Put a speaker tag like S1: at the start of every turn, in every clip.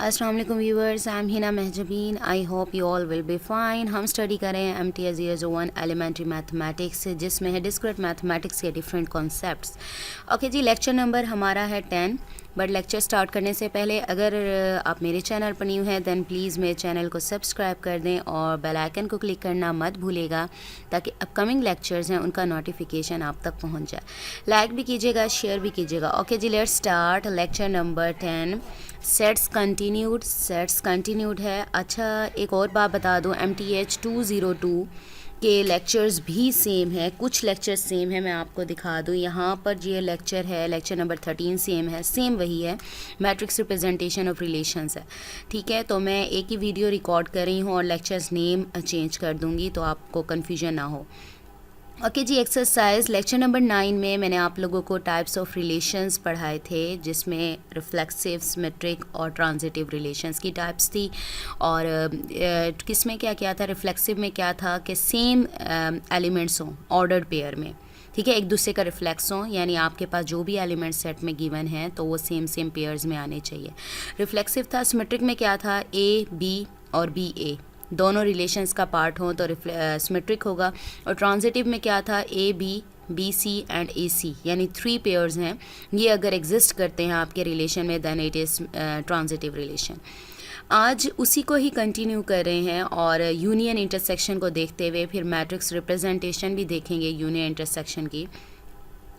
S1: अस्सलाम वालेकुम viewers, I am Hina Mahjabeen. I hope you all will be fine. हम study करें MTS 001 एलिमेंट्री मैथमेटिक्स, जिसमें है डिस्क्रीट मैथमेटिक्स के डिफरेंट कॉन्सेप्ट्स। ओके जी, लेक्चर नंबर हमारा है 10। बट लेक्चर स्टार्ट करने से पहले अगर आप मेरे चैनल पर न्यू हैं दैन प्लीज़ मेरे चैनल को सब्सक्राइब कर दें और बेल आइकन को क्लिक करना मत भूलिएगा ताकि अपकमिंग लेक्चर्स हैं उनका नोटिफिकेशन आप तक पहुंच जाए। लाइक भी कीजिएगा, शेयर भी कीजिएगा। ओके जी, let's start lecture number 10। Sets continued है। अच्छा, एक और बात बता दूं, MTH 202 के लेक्चर्स भी सेम है, कुछ लेक्चर्स सेम है। मैं आपको दिखा दूं, यहाँ पर ये लेक्चर है, लेक्चर नंबर 13 सेम है, सेम वही है, मैट्रिक्स रिप्रेजेंटेशन ऑफ रिलेशंस है। ठीक है, तो मैं एक ही वीडियो रिकॉर्ड कर रही हूँ और लेक्चर्स नेम चेंज कर दूँगी तो आपको कन्फ्यूजन ना हो। ओके जी, एक्सरसाइज लेक्चर नंबर 9 में मैंने आप लोगों को टाइप्स ऑफ रिलेशंस पढ़ाए थे, जिसमें रिफ्लेक्सिव, सिमेट्रिक और ट्रांजिटिव रिलेशंस की टाइप्स थी। और किस में क्या क्या था, रिफ्लेक्सिव में क्या था कि सेम एलिमेंट्स हों ऑर्डर्ड पेयर में। ठीक है, एक दूसरे का रिफ्लेक्स हो, यानी आपके पास जो भी एलिमेंट सेट में गिवन है तो वो सेम पेयर्स में आने चाहिए। रिफ्लेक्सिव था। सिमेट्रिक में क्या था, A B और BA दोनों रिलेशंस का पार्ट हो तो सिमेट्रिक होगा। और ट्रांजिटिव में क्या था, AB, BC एंड AC, यानी 3 पेयर्स हैं, ये अगर एग्जिस्ट करते हैं आपके रिलेशन में then it is transitive relation. आज उसी को ही कंटिन्यू कर रहे हैं और यूनियन इंटरसेक्शन को देखते हुए फिर मैट्रिक्स रिप्रेजेंटेशन भी देखेंगे यूनियन इंटरसेक्शन की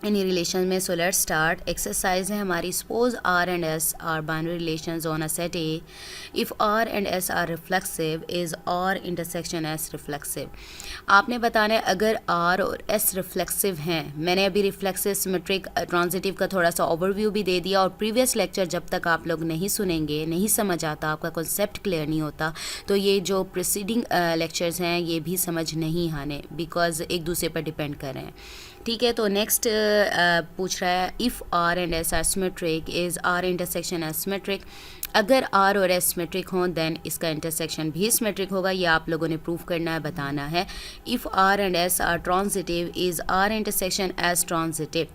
S1: एनी रिलेशन में। So let's start. एक्सरसाइज है हमारी, suppose R and S are binary relations on a set A। If R and S are reflexive is R intersection S reflexive. आपने बताना है अगर R और S reflexive हैं। मैंने अभी रिफ्लेक्सिव, सिमेट्रिक, ट्रांजिटिव का थोड़ा सा ओवरव्यू भी दे दिया और प्रीवियस लेक्चर जब तक आप लोग नहीं सुनेंगे, नहीं समझ आता, आपका कॉन्सेप्ट क्लियर नहीं होता, तो ये जो प्रीसीडिंग लेक्चर्स हैं ये भी समझ नहीं आने, बिकॉज एक दूसरे पर डिपेंड कर रहे हैं। ठीक है, तो नेक्स्ट पूछ रहा है, if R and S are symmetric is R intersection S symmetric. अगर R और S सिमेट्रिक हों देन इसका इंटरसेक्शन भी सिमेट्रिक होगा। ये आप लोगों ने प्रूव करना है, बताना है। If R and S are transitive is R intersection S transitive.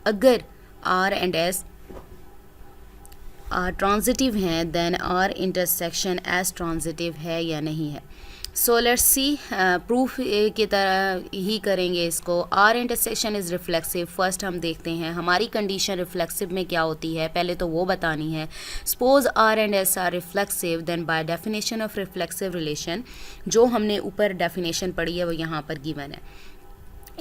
S1: अगर R एंड S ट्रांजिटिव हैं then R intersection S transitive है या नहीं है। सो लेट्स सी, प्रूफ की तरह ही करेंगे इसको। R intersection is reflexive. First हम देखते हैं हमारी कंडीशन रिफ्लेक्सिव में क्या होती है, पहले तो वो बतानी है। Suppose R and S are reflexive then by definition of reflexive relation, जो हमने ऊपर डेफिनेशन पढ़ी है वो यहाँ पर गिवन है।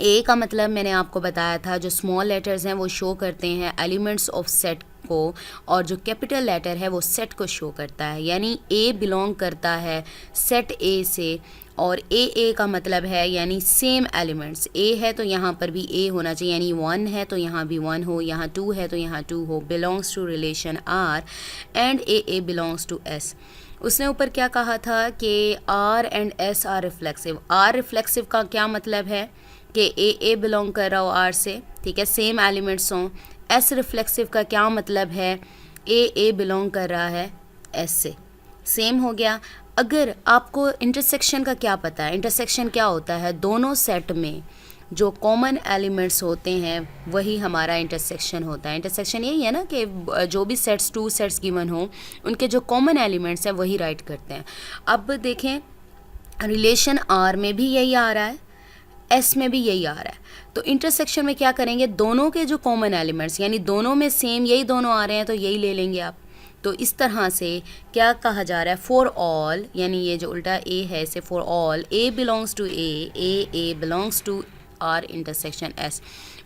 S1: A का मतलब मैंने आपको बताया था, जो स्मॉल लेटर्स हैं वो शो करते हैं एलिमेंट्स ऑफ सेट को, और जो कैपिटल लेटर है वो सेट को शो करता है, यानी A बिलोंग करता है सेट A से। और A का मतलब है यानी सेम एलिमेंट्स, A है तो यहाँ पर भी A होना चाहिए, यानी 1 है तो यहाँ भी 1 हो, यहाँ 2 है तो यहाँ 2 हो। Belongs to relation R and A belongs to S। उसने ऊपर क्या कहा था कि R and S are reflexive. R reflexive का क्या मतलब है कि A बिलोंग कर रहा हो R से, ठीक है, सेम एलिमेंट्स हों। S रिफ्लेक्सिव का क्या मतलब है, A बिलोंग कर रहा है S से, सेम हो गया। अगर आपको इंटरसेक्शन का क्या पता है, इंटरसेक्शन क्या होता है, दोनों सेट में जो कॉमन एलिमेंट्स होते हैं वही हमारा इंटरसेक्शन होता है। इंटरसेक्शन यही है ना कि जो भी सेट्स, 2 सेट्स गिवन हो, उनके जो कॉमन एलिमेंट्स हैं वही राइट करते हैं। अब देखें, रिलेशन R में भी यही आ रहा है, S में भी यही आ रहा है, तो इंटरसेक्शन में क्या करेंगे, दोनों के जो कॉमन एलिमेंट्स यानी दोनों में सेम यही दोनों आ रहे हैं तो यही ले लेंगे आप। तो इस तरह से क्या कहा जा रहा है, फॉर ऑल, यानी ये जो उल्टा A है इसे for all A belongs to A belongs to R intersection S।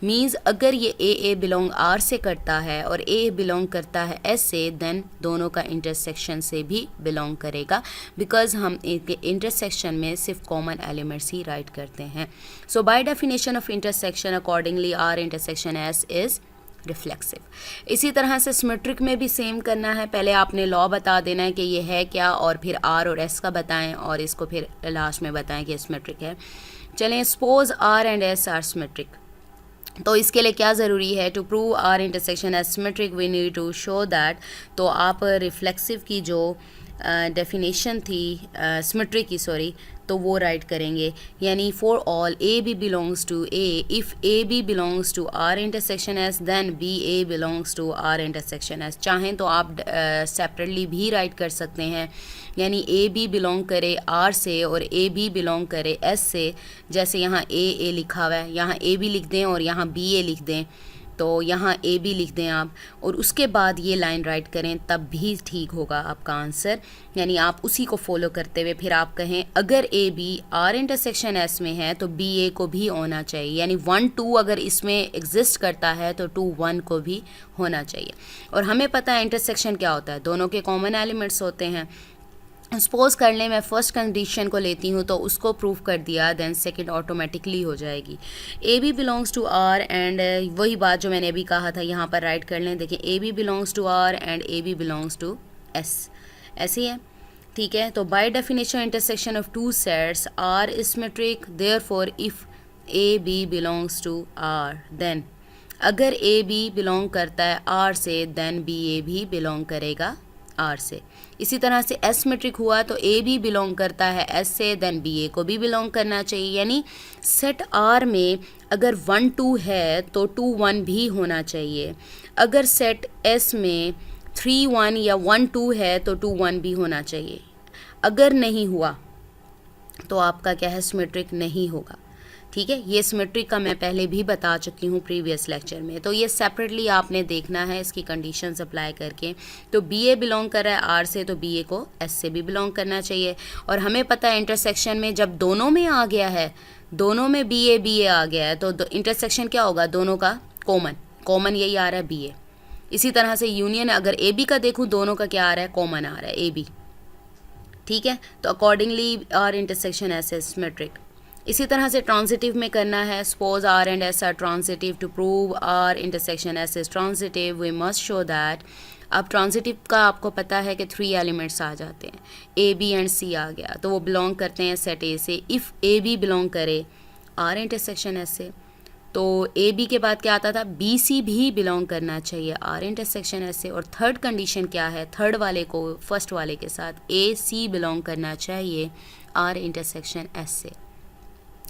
S1: Means अगर ये A बिलोंग R से करता है और A बिलोंग करता है S से, देन दोनों का इंटरसेक्शन से भी बिलोंग करेगा, बिकॉज हम इंटरसेक्शन में सिर्फ कॉमन एलिमेंट्स ही राइट करते हैं। So by definition of intersection accordingly R intersection S is reflexive. इसी तरह से सिमेट्रिक में भी सेम करना है, पहले आपने लॉ बता देना है कि ये है क्या, और फिर R और S का बताएं और इसको फिर लास्ट में बताएं कि सिमेट्रिक है। चलें, suppose R and S are symmetric, तो इसके लिए क्या ज़रूरी है, to prove R intersection S symmetric we need to show that. तो आप रिफ्लेक्सिव की जो डेफिनेशन थी सिमेट्री की, सॉरी, तो वो राइट करेंगे। यानी for all A B belongs to A, if a B belongs to R intersection S then b a belongs to R intersection S. चाहें तो आप सेपरेटली भी राइट कर सकते हैं, यानी ए बी बिलोंग करे आर से और ए बी बिलोंग करे एस से। जैसे यहाँ ए लिखा हुआ है, यहाँ ए बी लिख दें और यहाँ बी ए लिख दें, तो यहाँ ए बी लिख दें आप, और उसके बाद ये लाइन राइट करें, तब भी ठीक होगा आपका आंसर। यानी आप उसी को फॉलो करते हुए फिर आप कहें अगर a b R intersection S में है तो बी ए को भी होना चाहिए, यानी 1 2 अगर इसमें एग्जिस्ट करता है तो 2 1 को भी होना चाहिए। और हमें पता है इंटरसेक्शन क्या होता है, दोनों के कॉमन एलिमेंट्स होते हैं। सपोज कर लें मैं फर्स्ट कंडीशन को लेती हूँ तो उसको प्रूव कर दिया, देन सेकंड ऑटोमेटिकली हो जाएगी। A B belongs to R and वही बात जो मैंने अभी कहा था यहाँ पर राइट कर लें। देखिए a B belongs to R and a B belongs to S, ऐसे ही है, ठीक है। तो by definition intersection of two sets R is symmetric, therefore if a B belongs to R then, अगर ए बी बिलोंग करता है are से देन बी ए भी बिलोंग करेगा आर से। इसी तरह से एस सिमेट्रिक हुआ तो ए बी बिलोंग करता है एस से देन बी ए को भी बिलोंग करना चाहिए। यानी सेट आर में अगर 1 2 है तो 2 1 भी होना चाहिए। अगर सेट एस में 3 1 या 1 2 है तो 2 1 भी होना चाहिए। अगर नहीं हुआ तो आपका क्या है, सिमेट्रिक नहीं होगा, ठीक है। ये सिमेट्रिक का मैं पहले भी बता चुकी हूँ प्रीवियस लेक्चर में, तो ये सेपरेटली आपने देखना है इसकी कंडीशंस अप्लाई करके। तो बी ए बिलोंग कर रहा है आर से तो बी ए को एस से भी बिलोंग करना चाहिए। और हमें पता है इंटरसेक्शन में जब दोनों में आ गया है, दोनों में बी ए आ गया है, तो इंटरसेक्शन क्या होगा, दोनों का कॉमन यही आ रहा है बी ए। इसी तरह से यूनियन अगर ए बी का देखूँ, दोनों का क्या आ रहा है, कॉमन आ रहा है ए बी, ठीक है। तो accordingly R intersection S is symmetric. इसी तरह से ट्रांजिटिव में करना है। Suppose R and S are transitive, to prove R intersection S is transitive we must show that. अब ट्रांजिटिव का आपको पता है कि 3 एलिमेंट्स आ जाते हैं, ए बी एंड सी आ गया तो वो बिलोंग करते हैं सेट ए से। इफ़ ए बी बिलोंग करे आर इंटरसेक्शन एस से, तो ए बी के बाद क्या आता था, बी सी भी बिलोंग करना चाहिए आर इंटरसेक्शन एस से। और थर्ड कंडीशन क्या है, थर्ड वाले को फर्स्ट वाले के साथ ए सी बिलोंग करना चाहिए आर इंटरसेक्शन एस से।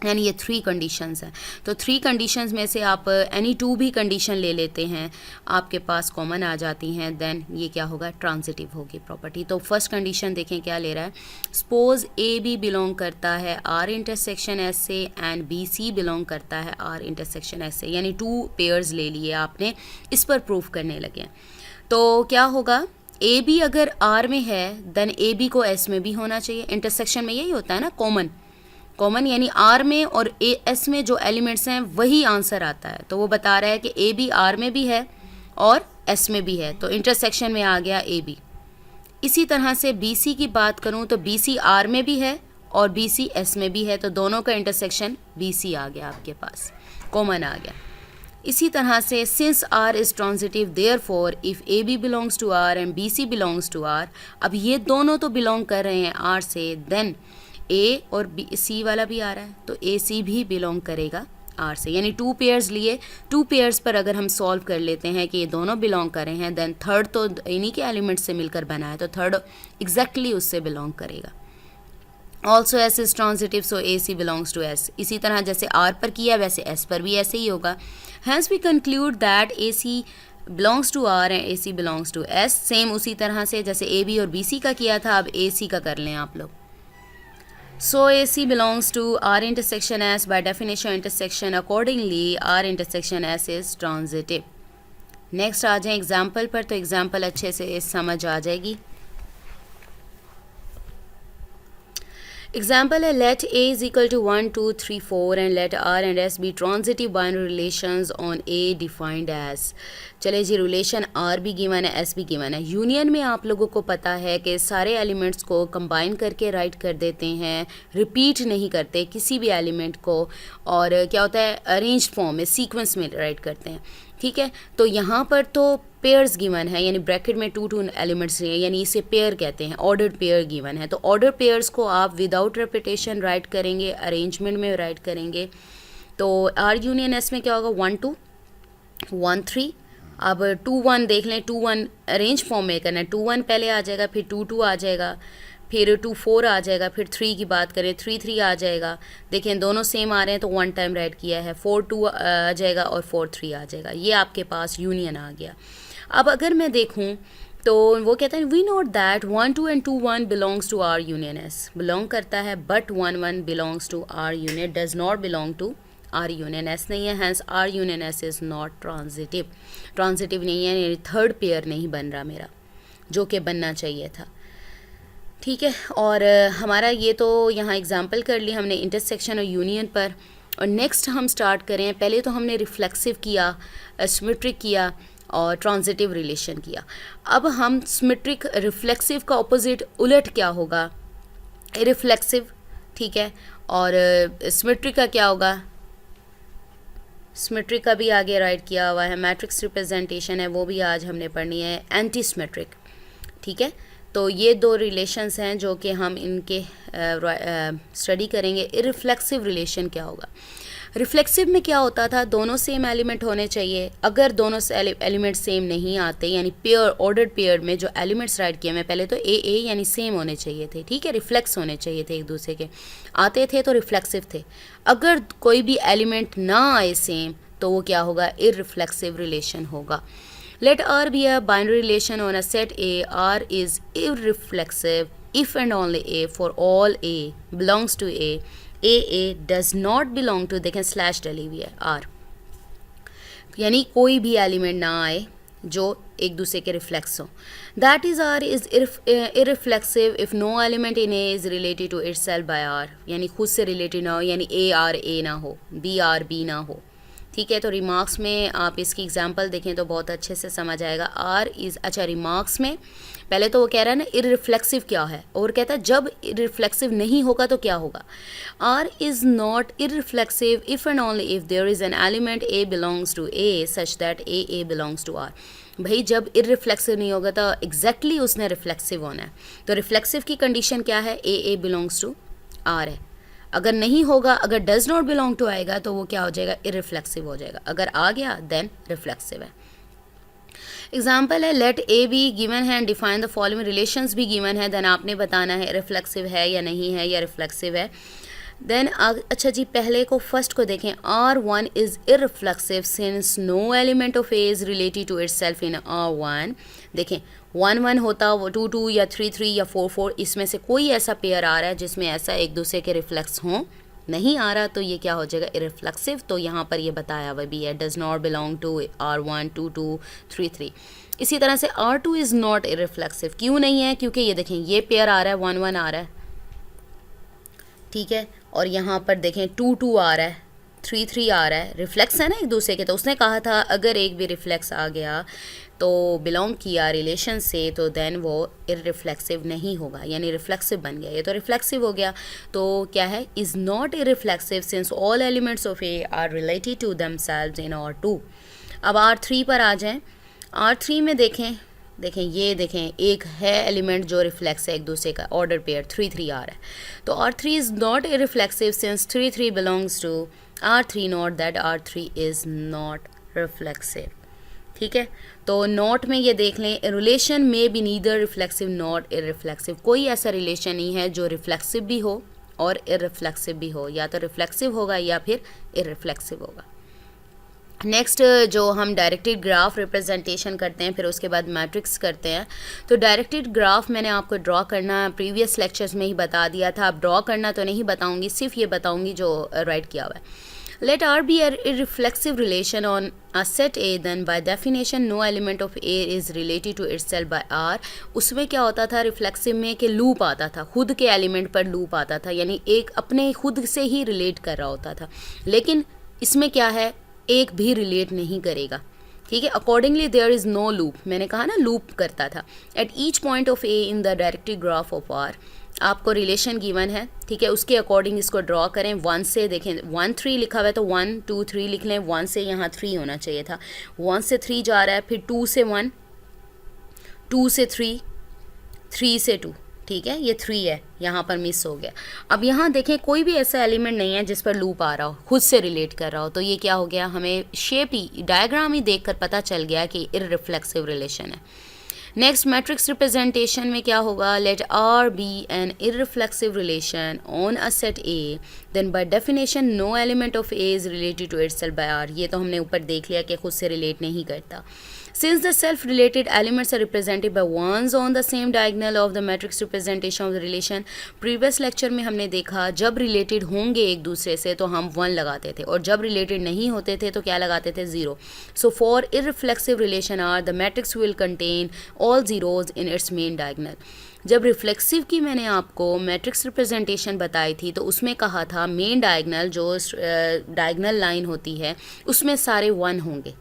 S1: यानी ये 3 कंडीशंस हैं। तो 3 कंडीशंस में से आप एनी 2 भी कंडीशन ले लेते हैं, आपके पास कॉमन आ जाती हैं, देन ये क्या होगा, ट्रांजिटिव होगी प्रॉपर्टी। तो फर्स्ट कंडीशन देखें क्या ले रहा है, सपोज ए बी बिलोंग करता है आर इंटरसेक्शन एस से एंड बी सी बिलोंग करता है आर इंटरसेक्शन एस से। यानी 2 पेयर्स ले लिए आपने, इस पर प्रूफ करने लगे। तो क्या होगा, ए बी अगर आर में है देन ए बी को एस में भी होना चाहिए। इंटरसेक्शन में यही होता है ना, कॉमन यानी आर में और ए एस में जो एलिमेंट्स हैं वही आंसर आता है। तो वो बता रहा है कि ए बी आर में भी है और एस में भी है, तो इंटरसेक्शन में आ गया ए बी। इसी तरह से बी सी की बात करूं तो बी सी आर में भी है और बी सी एस में भी है, तो दोनों का इंटरसेक्शन बी सी आ गया, आपके पास कॉमन आ गया। इसी तरह से since R is transitive therefore if a B belongs to R and b c belongs to R, अब ये दोनों तो बिलोंग कर रहे हैं आर से, देन ए और बी सी वाला भी आ रहा है तो ए सी भी बिलोंग करेगा आर से। यानी 2 पेयर्स लिए, 2 पेयर्स पर अगर हम सॉल्व कर लेते हैं कि ये दोनों बिलोंग कर रहे हैं, देन थर्ड तो इन्हीं के एलिमेंट से मिलकर बना है तो थर्ड एग्जैक्टली उससे बिलोंग करेगा। Also S is transitive so a c belongs to S. इसी तरह जैसे आर पर किया वैसे एस पर भी ऐसे ही होगा। Hence we conclude that a c belongs to R and a c belongs to S. Same उसी तरह से जैसे ए बी और बी सी का किया था, अब ए सी का कर लें आप लोग। So AC belongs to R intersection S by definition intersection, accordingly R intersection S is transitive. Next आ जाए एग्जाम्पल पर, तो एग्जाम्पल अच्छे से समझ आ जाएगी। एग्जाम्पल है let A is equal to 1 2 3 4 and let R and S be transitive binary relations on A defined as. चले जी, रिलेशन आर भी गिवन है, एस भी गिवन है। यूनियन में आप लोगों को पता है कि सारे एलिमेंट्स को कंबाइन करके राइट कर देते हैं, रिपीट नहीं करते किसी भी एलिमेंट को, और क्या होता है अरेंज फॉर्म में सीक्वेंस में राइट करते हैं, ठीक है। तो यहाँ पर तो पेयर्स गिवन है, यानी ब्रैकेट में 2 2 एलिमेंट्स हैं, यानी इसे पेयर कहते हैं, ऑर्डर्ड पेयर गिवन है। तो ऑर्डर पेयर्स को आप विदाउट रेपिटेशन राइट करेंगे, अरेंजमेंट में राइट करेंगे। तो आर यूनियन एस में क्या होगा, 1 2 1 3 अब 2 1 देख लें, 2 1 अरेंज फॉर्म में करना है, 2 1 पहले आ जाएगा, फिर 2 2 आ जाएगा, फिर 2 4 आ जाएगा, फिर 3 की बात करें 3 3 आ जाएगा। देखें दोनों सेम आ रहे हैं तो 1 टाइम राइट किया है, 4 2 आ जाएगा और 4 3 आ जाएगा। ये आपके पास यूनियन आ गया। अब अगर मैं देखूं तो वो कहते हैं we note that 1 2 and 2 1 belongs to R union S, belong करता है, but 1 1 belongs to R union, does not belong to R union S नहीं है, hence R union S is not transitive, transitive नहीं है, यानी थर्ड पेयर नहीं बन रहा मेरा, जो कि बनना चाहिए था। ठीक है, और हमारा ये तो यहाँ एग्जांपल कर ली हमने इंटरसेक्शन और यूनियन पर। और नेक्स्ट हम स्टार्ट करें, पहले तो हमने रिफ्लेक्सिव किया, सिमेट्रिक किया और ट्रांजिटिव रिलेशन किया। अब हम सिमेट्रिक रिफ्लेक्सिव का ऑपोजिट उलट क्या होगा, इररिफ्लेक्सिव। ठीक है, और सिमेट्रिक का क्या होगा, सिमेट्रिक का भी आगे राइट किया हुआ है, मैट्रिक्स रिप्रेजेंटेशन है वो भी आज हमने पढ़नी है, एंटी सिमेट्रिक। ठीक है, तो ये दो रिलेशंस हैं जो कि हम इनके स्टडी करेंगे। इररिफ्लेक्सिव रिलेशन क्या होगा, रिफ्लेक्सिव में क्या होता था, दोनों सेम एलिमेंट होने चाहिए। अगर दोनों एलिमेंट सेम नहीं आते, यानी पेयर ऑर्डर्ड पेयर में जो एलिमेंट्स राइट किए मैं पहले, तो ए यानी सेम होने चाहिए थे। ठीक है, रिफ्लेक्स होने चाहिए थे, एक दूसरे के आते थे तो रिफ्लेक्सिव थे। अगर कोई भी एलिमेंट ना आए सेम तो वो क्या होगा, इररिफ्लेक्सिव रिलेशन होगा। Let R be a binary relation on a set A. R is irreflexive if and only A for all A belongs to A. A does not belong to, देखें slash डली हुई है R, यानी कोई भी element ना आए जो एक दूसरे के रिफ्लेक्स हो। That is R is irreflexive if no element in A is related to itself by R, यानी खुद से रिलेटेड ना हो, यानी A R A ना हो, B R B ना हो। ठीक है, तो रिमार्क्स में आप इसकी एग्जांपल देखें तो बहुत अच्छे से समझ आएगा। आर इज़, अच्छा रिमार्क्स में पहले तो वो कह रहा है ना इररिफ्लेक्सिव क्या है, और कहता है जब इररिफ्लेक्सिव नहीं होगा तो क्या होगा। R is not irreflexive if and only if there is an element A belongs to A such that A belongs to R. भाई जब इररिफ्लेक्सिव नहीं होगा तो एग्जैक्टली उसने रिफ्लेक्सिव होना है। तो रिफ्लेक्सिव की कंडीशन क्या है, ए बिलोंग्स टू आर है। अगर नहीं होगा, अगर डज नॉट बिलोंग टू आएगा तो वो क्या हो जाएगा, इररिफ्लेक्सिव हो जाएगा। अगर आ गया देन रिफ्लेक्सिव है। एग्जाम्पल है, लेट ए बी गिवन है and define the following, relations भी गिवन है, देन आपने बताना है रिफ्लेक्सिव है या नहीं है या रिफ्लेक्सिव है। देन अच्छा जी, पहले को फर्स्ट को देखें, R1 is irreflexive since no element of A is related to itself in R1। देखें 1 1 होता, वो 2 2 या 3 3 या 4 4, इसमें से कोई ऐसा पेयर आ रहा है जिसमें ऐसा एक दूसरे के रिफ्लेक्स हों, नहीं आ रहा तो ये क्या हो जाएगा, इररिफ्लेक्सिव। तो यहाँ पर ये बताया हुआ भी है, does not belong to R1 2 2 3 3। इसी तरह से R2 इज़ नॉट इररिफ्लेक्सिव, क्यों नहीं है, क्योंकि ये देखें ये पेयर आ रहा है, 1 1 आ रहा है। ठीक है, और यहाँ पर देखें 2 2 आ रहा है, 3 3 आ रहा है, रिफ्लेक्स है ना एक दूसरे के। तो उसने कहा था अगर एक भी रिफ्लेक्स आ गया तो बिलोंग किया रिलेशन से, तो देन वो इररिफ्लेक्सिव नहीं होगा, यानी रिफ्लेक्सिव बन गया। ये तो रिफ्लेक्सिव हो गया, तो क्या है, is not irreflexive since all elements of A are related to themselves in R2। अब R3 पर आ जाएं। R3 में देखें ये देखें एक है एलिमेंट जो रिफ्लेक्स है एक दूसरे का, ऑर्डर पेयर 3 3 आ रहा है। तो R3 is not irreflexive since 3 3 belongs to R3 not that R3 is not reflexive. ठीक है, तो नॉट में ये देख लें, रिलेशन में भी नीदर रिफ्लेक्सिव नॉट इररिफ्लेक्सिव, कोई ऐसा रिलेशन नहीं है जो रिफ्लेक्सिव भी हो और इररिफ्लेक्सिव भी हो, या तो रिफ्लेक्सिव होगा या फिर इररिफ्लेक्सिव होगा। नेक्स्ट जो हम डायरेक्टेड ग्राफ रिप्रेजेंटेशन करते हैं, फिर उसके बाद मैट्रिक्स करते हैं। तो डायरेक्टेड ग्राफ मैंने आपको ड्रॉ करना प्रीवियस लेक्चर्स में ही बता दिया था, अब ड्रॉ करना तो नहीं बताऊंगी, सिर्फ ये बताऊंगी जो राइट किया हुआ है। Let R be a irreflexive relation on a set A, then by definition no element of A is related to itself by R। उसमें क्या होता था रिफ्लेक्सिव में कि लूप आता था, खुद के एलिमेंट पर लूप आता था, यानी एक अपने खुद से ही रिलेट कर रहा होता था। लेकिन इसमें क्या है, एक भी रिलेट नहीं करेगा। ठीक है, accordingly there is no loop, मैंने कहा ना लूप करता था। At each point of A in the directed graph of R, आपको रिलेशन गिवन है, ठीक है, उसके अकॉर्डिंग इसको ड्रॉ करें। 1 से देखें 1 3 लिखा हुआ है तो 1 2 3 लिख लें, 1 से यहाँ 3 होना चाहिए था, 1 से 3 जा रहा है, फिर 2 से 1, 2 से 3, 3 से 2, ठीक है, ये 3 है, यहाँ पर मिस हो गया। अब यहाँ देखें कोई भी ऐसा एलिमेंट नहीं है जिस पर लूप आ रहा हो, खुद से रिलेट कर रहा हो, तो ये क्या हो गया, हमें शेप ही, डायग्राम ही देखकर पता चल गया कि इररिफ्लेक्सिव रिलेशन है। नेक्स्ट मैट्रिक्स रिप्रेजेंटेशन में क्या होगा, let R be an irreflexive relation on a set A, then by definition no element of A is related to itself by R. ये तो हमने ऊपर देख लिया कि खुद से रिलेट नहीं करता। Since the self-related elements are represented by ones on the same diagonal of the matrix representation of the relation, previous lecture में हमने देखा जब related होंगे एक दूसरे से तो हम 1 लगाते थे, और जब related नहीं होते थे तो क्या लगाते थे, 0. So for irreflexive relation R, the matrix will contain all zeros in its main diagonal. जब रिफ्लेक्सिव की मैंने आपको मैट्रिक्स रिप्रेजेंटेशन बताई थी तो उसमें कहा था मेन डायगनल जो डायगनल लाइन होती है उसमें सारे 1 होंगे,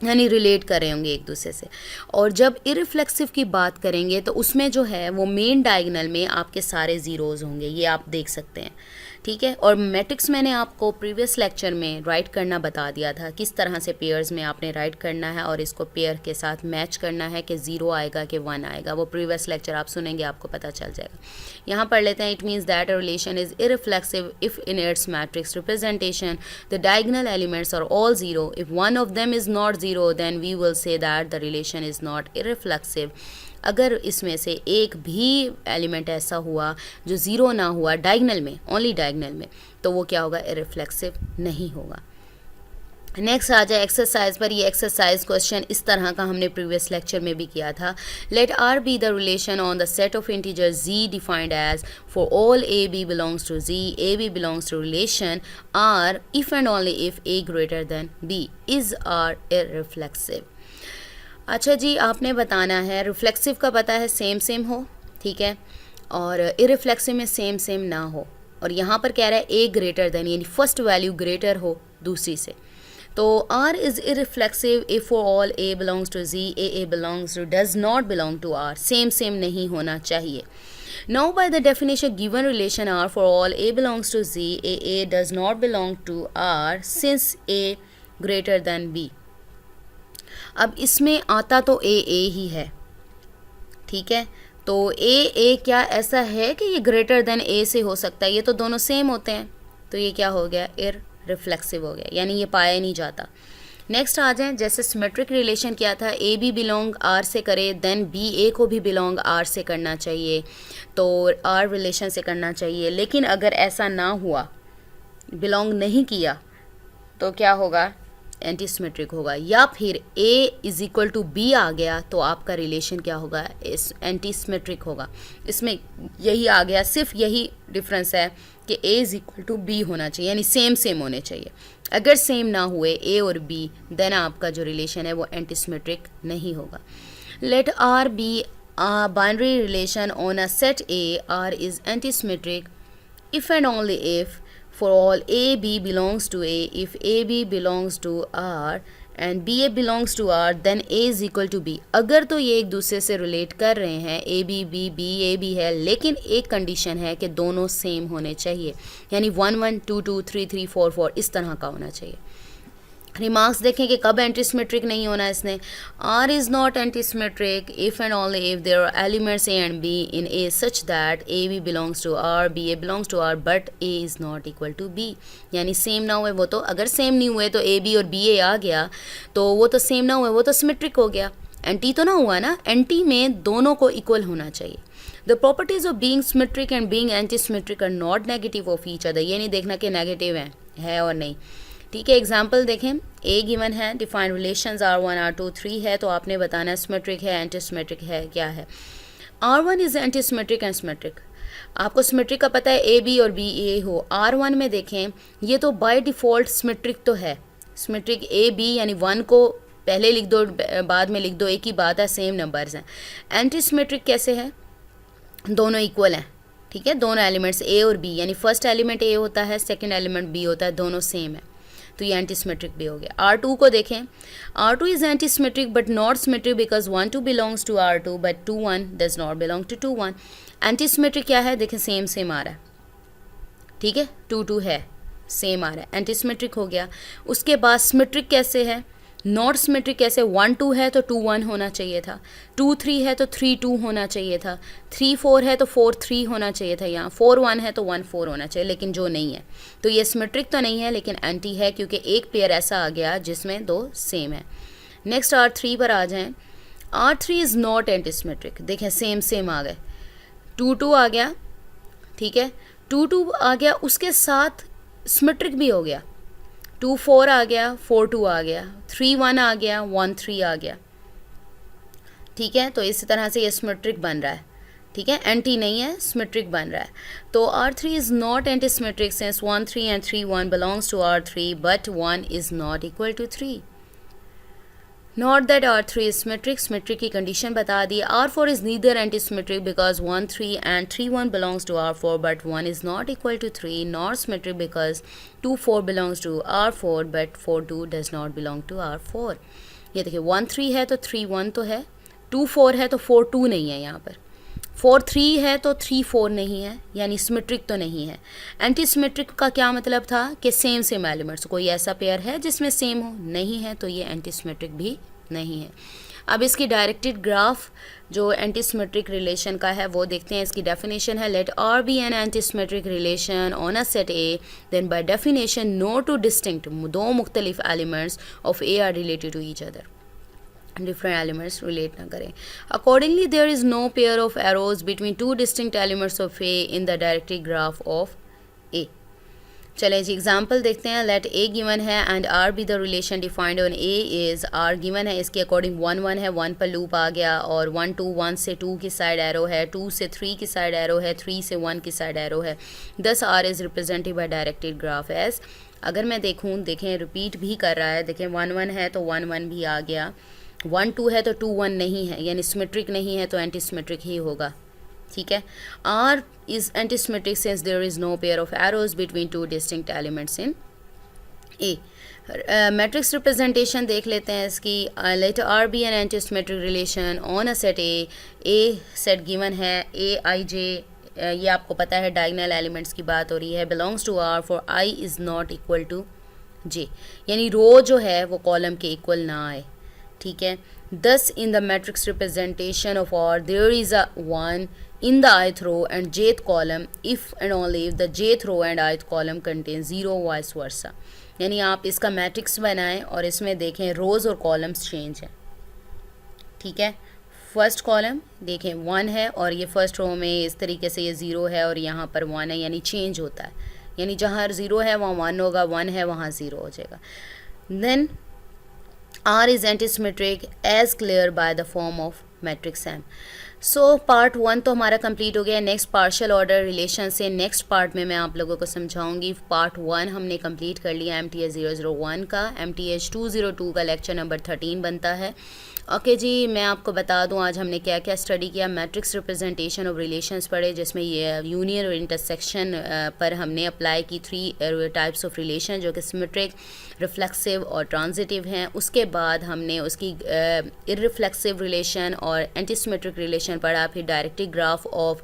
S1: यानी रिलेट कर रहे होंगे एक दूसरे से। और जब इररिफ्लेक्सिव की बात करेंगे तो उसमें जो है वो मेन डायगनल में आपके सारे ज़ीरोज़ होंगे, ये आप देख सकते हैं, ठीक है। और मैट्रिक्स मैंने आपको प्रीवियस लेक्चर में राइट करना बता दिया था, किस तरह से पेयर्स में आपने राइट करना है और इसको पेयर के साथ मैच करना है कि 0 आएगा कि 1 आएगा, वो प्रीवियस लेक्चर आप सुनेंगे आपको पता चल जाएगा। यहाँ पढ़ लेते हैं, it means that a relation is irreflexive if in its matrix representation the diagonal elements are all 0. If one of them is not 0 then we will say that the relation is not irreflexive. अगर इसमें से एक भी element ऐसा हुआ जो 0 ना हुआ डायगनल में, ओनली डायगनल में, तो वो क्या होगा, इररिफ्लेक्सिव नहीं होगा। नेक्स्ट आ जाए एक्सरसाइज पर। ये एक्सरसाइज क्वेश्चन इस तरह का हमने प्रीवियस लेक्चर में भी किया था। Let R be the relation on the set of integer z defined as for all A B belongs to z, A B belongs to relation R if and only if a greater than b is R irreflexive. अच्छा जी, आपने बताना है, reflexive का पता है same same हो, ठीक है, और इररिफ्लेक्सिव में सेम सेम ना हो, और यहाँ पर कह रहा है ए ग्रेटर देन, यानी फर्स्ट वैल्यू ग्रेटर हो दूसरी से। तो R is irreflexive if for all A belongs to Z, A belongs to does not belong to R, same same नहीं होना चाहिए। Now by the definition given relation R for all A belongs to Z, A does not belong to R since A greater than B. अब इसमें आता तो ए ही है, ठीक है, तो ए क्या ऐसा है कि ये ग्रेटर देन ए से हो सकता है, ये तो दोनों सेम होते हैं, तो ये क्या हो गया, इररिफ्लेक्सिव हो गया, यानी ये पाया नहीं जाता। नेक्स्ट आ जाएं, जैसे सिमेट्रिक रिलेशन क्या था, ए बी बिलोंग आर से करे देन बी ए को भी बिलोंग आर से करना चाहिए, तो आर रिलेशन से करना चाहिए। लेकिन अगर ऐसा ना हुआ, बिलोंग नहीं किया, तो क्या होगा, एंटी सिमेट्रिक होगा। या फिर A is equal to B आ गया तो आपका रिलेशन क्या होगा, इस एंटी सिमेट्रिक होगा। इसमें यही आ गया, सिर्फ यही डिफरेंस है कि A is equal to B होना चाहिए, यानी सेम सेम होने चाहिए। अगर सेम ना हुए A और B, देन आपका जो रिलेशन है वो एंटी सिमेट्रिक नहीं होगा। Let R be binary relation on a set A, R is anti symmetric if and only if for all A B belongs to A, if A B belongs to R and B A belongs to R then A is equal to B। अगर तो ये एक दूसरे से relate कर रहे हैं, A B B B A B है, लेकिन एक कंडीशन है कि दोनों सेम होने चाहिए, यानी 1 1 2 2 3 3 4 4 इस तरह का होना चाहिए। रिमार्क्स देखें कि कब एंटी सिमेट्रिक नहीं होना इसने, R is not anti symmetric if and only if there are elements A and B in A such that A B belongs to R, B A belongs to R but A is not equal to B, यानी same ना हुए वो तो, अगर same नहीं हुए तो A B और B A आ गया तो वो तो सेम ना हुए, वो तो सिमेट्रिक हो गया, एंटी तो ना हुआ ना, एंटी में दोनों को इक्वल होना चाहिए। The properties of being symmetric and being anti symmetric are not negative of each other, ये नहीं देखना कि नेगेटिव है और नहीं, ठीक है। एग्जाम्पल देखें, ए गिवन है, डिफाइंड रिलेशंस R1 R2 3 है, तो आपने बताना है सिमेट्रिक है, एंटी सिमेट्रिक है, क्या है। R1 is anti symmetric and symmetric, आपको सिमेट्रिक का पता है ए बी और बी ए हो। R1 में देखें, ये तो बाय डिफ़ॉल्ट सिमेट्रिक तो है, सिमेट्रिक ए बी, यानी 1 को पहले लिख दो बाद में लिख दो, एक ही बात है, सेम नंबर्स हैं। एंटी सिमेट्रिक कैसे है, दोनों इक्वल हैं, ठीक है, दोनों एलिमेंट्स ए और बी, यानी फर्स्ट एलिमेंट ए होता है, सेकेंड एलिमेंट बी होता है, दोनों सेम है, तो ये एंटी सिमेट्रिक भी हो गया। R2 को देखें, R2 is anti symmetric but not symmetric because 1 2 belongs to R2 but 2 1 does not belong to 2 1। Anti symmetric क्या है, देखें सेम सेम आ रहा है, ठीक है, 2 2 है, सेम आ रहा है, एंटी सिमेट्रिक हो गया। उसके बाद सिमेट्रिक कैसे है, नॉट सिमेट्रिक कैसे, 1 2 है तो 2 1 होना चाहिए था, 2 3 है तो 3 2 होना चाहिए था, 3 4 है तो 4 3 होना चाहिए था, यहाँ 4 1 है तो 1 4 होना चाहिए, लेकिन जो नहीं है तो ये सिमेट्रिक तो नहीं है लेकिन एंटी है, क्योंकि एक पेयर ऐसा आ गया जिसमें दो सेम है। नेक्स्ट R3 पर आ जाएं। R3 is not anti symmetric, देखें सेम सेम आ गए, 2 2 आ गया, ठीक है, 2 2 आ गया, उसके साथ सिमेट्रिक भी हो गया, 2 4 आ गया, 4 2 आ गया, 3 1 आ गया, 1 3 आ गया, ठीक है। तो इसी तरह से ये सिमेट्रिक बन रहा है, ठीक है, एंटी नहीं है, सिमेट्रिक बन रहा है। तो R3 is not anti symmetric since 1 3 and 3 1 belongs to R3 but 1 is not equal to 3। Not that R3 is symmetric, symmetric की कंडीशन बता दी। R4 is neither anti symmetric because 1 3 and 3 1 belongs to R4 but 1 is not equal to 3। Not symmetric because 2 4 belongs to R4 but 4 2 does not belong to R4। ये देखिए 1 3 है तो 3 1 तो है, 2 4 है तो 4 2 नहीं है, यहाँ पर 4 3 है तो 3 4 नहीं है, यानी सिमेट्रिक तो नहीं है। एंटी सिमेट्रिक का क्या मतलब था कि सेम सेम एलिमेंट्स, कोई ऐसा पेयर है जिसमें सेम हो, नहीं है तो ये एंटी सिमेट्रिक भी नहीं है। अब इसकी डायरेक्टेड ग्राफ जो एंटी सिमेट्रिक रिलेशन का है वो देखते हैं। इसकी डेफिनेशन है, let R be an anti symmetric relation on a set A, then by definition no two distinct, दो मुख्तलिफ elements of A are related to each other, different elements relate ना करें। Accordingly there is no pair of arrows between two distinct elements of A in the directed graph of A. चलें जी example देखते हैं। Let A given है and R be the relation defined on A is, R given है, इसके according 1 1 है, 1 पर loop आ गया, और 1 2 1 से 2 की साइड एरो है, 2 से 3 की साइड एरो है, 3 से 1 की साइड एरो है। Thus R is represented by directed graph as, अगर मैं देखूँ, देखें रिपीट भी कर रहा है, देखें 1 1 है तो 1 1 भी आ गया, 1 2 है तो 2 1 नहीं है, यानी सिमेट्रिक नहीं है तो एंटी सिमेट्रिक ही होगा, ठीक है। R is antisymmetric since there is no pair of arrows between two distinct elements in A। Matrix representation देख लेते हैं इसकी। लेट R be an antisymmetric relation on a set A set given है, A I J, ये आपको पता है डायगोनल एलिमेंट्स की बात हो रही है, belongs to R for I is not equal to J, यानी रो जो है वो कॉलम के इक्वल ना आए, ठीक है। Thus in the matrix representation of R there is a 1 in the ith row and jth column if and only if the jth row and ith column contains 0 vice versa। यानी आप इसका matrix बनाएं और इसमें देखें रोज़ और columns change हैं, ठीक है। फर्स्ट कॉलम देखें 1 है और ये फर्स्ट रो में इस तरीके से ये 0 है और यहाँ पर 1 है, यानी चेंज होता है, यानी जहाँ 0 है वहाँ 1 होगा, 1 है वहाँ 0 हो जाएगा। Then R is antisymmetric as clear by the form of matrix M। So part 1 तो हमारा कंप्लीट हो गया। नेक्स्ट पार्शियल ऑर्डर रिलेशन से नेक्स्ट पार्ट में मैं आप लोगों को समझाऊंगी। पार्ट 1 हमने कंप्लीट कर लिया MTH 001 का। MTH 202 का लेक्चर नंबर 13 बनता है। ओके जी, मैं आपको बता दूं आज हमने क्या क्या स्टडी किया। मैट्रिक्स रिप्रेजेंटेशन ऑफ रिलेशंस पढ़े, जिसमें ये यूनियन और इंटरसेक्शन पर हमने अप्लाई की 3 टाइप्स ऑफ रिलेशन जो कि सिमेट्रिक, रिफ्लेक्सिव और ट्रांजिटिव हैं। उसके बाद हमने उसकी इररिफ्लेक्सिव रिलेशन और एंटीसिमेट्रिक रिलेशन पढ़ा, फिर डायरेक्टेड ग्राफ ऑफ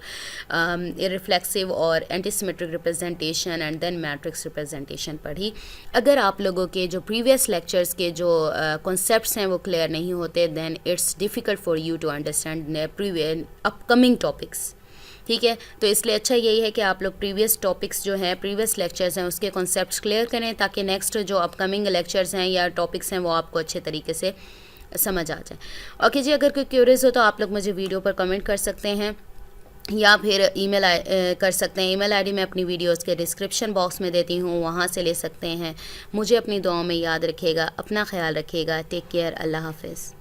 S1: इररिफ्लेक्सिव और antisymmetric representation and then matrix representation पढ़ी। अगर आप लोगों के जो प्रीवियस लेक्चर्स के जो कॉन्सेप्ट्स हैं वो क्लियर नहीं होते, then it's difficult for you to understand upcoming topics, ठीक है। तो इसलिए अच्छा यही है कि आप लोग प्रीवियस टॉपिक्स जो हैं, प्रीवियस लेक्चर्स हैं, उसके कॉन्सेप्ट्स क्लियर करें ताकि नेक्स्ट जो अपकमिंग लेक्चर्स हैं या टॉपिक्स हैं वो आपको अच्छे तरीके से समझ आ जाए। ओके जी, अगर कोई क्यूरियस हो तो आप लोग मुझे वीडियो पर कमेंट कर सकते हैं या फिर ईमेल कर सकते हैं। ईमेल आईडी मैं अपनी वीडियोस के डिस्क्रिप्शन बॉक्स में देती हूँ, वहाँ से ले सकते हैं। मुझे अपनी दुआओं में याद रखिएगा, अपना ख्याल रखिएगा। टेक केयर, अल्लाह हाफिज़।